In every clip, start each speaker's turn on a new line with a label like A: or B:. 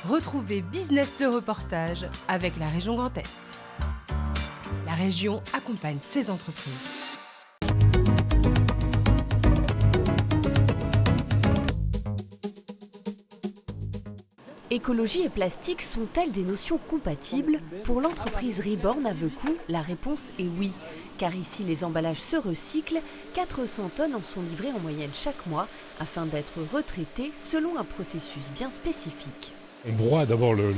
A: Retrouvez Business le reportage avec la région Grand Est. La région accompagne ses entreprises.
B: Écologie et plastique sont-elles des notions compatibles? Pour l'entreprise Reborn à Veucou, la réponse est oui. Car ici, les emballages se recyclent, 400 tonnes en sont livrées en moyenne chaque mois afin d'être retraitées selon un processus bien spécifique.
C: On broie d'abord le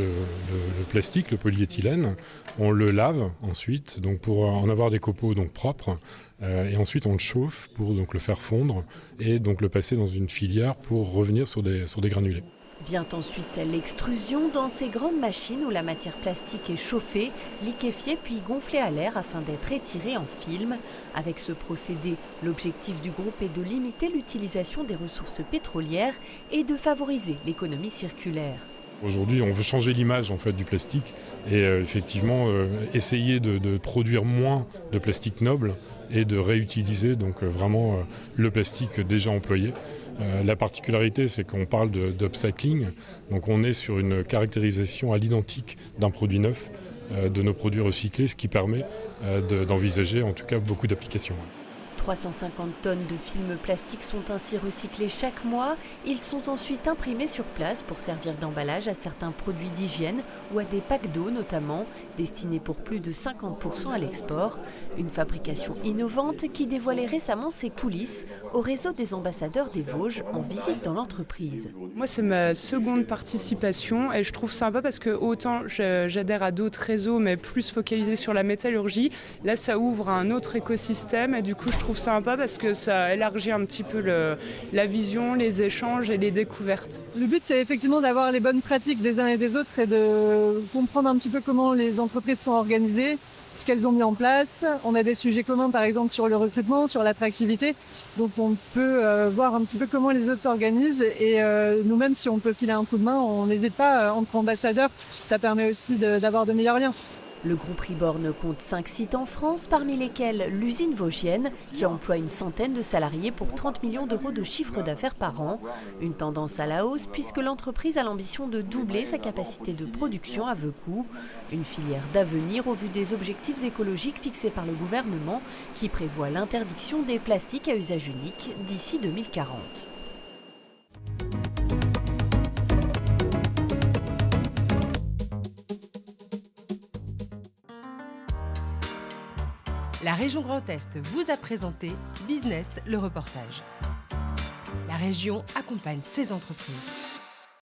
C: plastique, le polyéthylène, on le lave ensuite donc pour en avoir des copeaux donc propres et ensuite on le chauffe pour donc le faire fondre et donc le passer dans une filière pour revenir sur des granulés.
B: Vient ensuite l'extrusion dans ces grandes machines où la matière plastique est chauffée, liquéfiée puis gonflée à l'air afin d'être étirée en film. Avec ce procédé, l'objectif du groupe est de limiter l'utilisation des ressources pétrolières et de favoriser l'économie circulaire.
C: Aujourd'hui, on veut changer l'image en fait du plastique et effectivement essayer de produire moins de plastique noble et de réutiliser donc vraiment le plastique déjà employé. La particularité, c'est qu'on parle d'upcycling, donc on est sur une caractérisation à l'identique d'un produit neuf, de nos produits recyclés, ce qui permet d'envisager en tout cas beaucoup d'applications.
B: 350 tonnes de films plastiques sont ainsi recyclés chaque mois. Ils sont ensuite imprimés sur place pour servir d'emballage à certains produits d'hygiène ou à des packs d'eau notamment, destinés pour plus de 50% à l'export. Une fabrication innovante qui dévoilait récemment ses coulisses au réseau des ambassadeurs des Vosges en visite dans l'entreprise.
D: Moi, c'est ma seconde participation et je trouve sympa parce que autant j'adhère à d'autres réseaux mais plus focalisés sur la métallurgie, là ça ouvre un autre écosystème et du coup je trouve sympa parce que ça élargit un petit peu la vision, les échanges et les découvertes.
E: Le but, c'est effectivement d'avoir les bonnes pratiques des uns et des autres et de comprendre un petit peu comment les entreprises sont organisées, ce qu'elles ont mis en place. On a des sujets communs, par exemple, sur le recrutement, sur l'attractivité. Donc, on peut voir un petit peu comment les autres s'organisent et nous-mêmes, si on peut filer un coup de main, on n'hésite pas entre ambassadeurs. Ça permet aussi d'avoir de meilleurs liens.
B: Le groupe Reborn compte 5 sites en France, parmi lesquels l'usine vosgienne, qui emploie une centaine de salariés pour 30 millions d'euros de chiffre d'affaires par an. Une tendance à la hausse puisque l'entreprise a l'ambition de doubler sa capacité de production à Veucou. Une filière d'avenir au vu des objectifs écologiques fixés par le gouvernement qui prévoit l'interdiction des plastiques à usage unique d'ici 2040.
A: La région Grand Est vous a présenté Business le reportage. La région accompagne ses entreprises.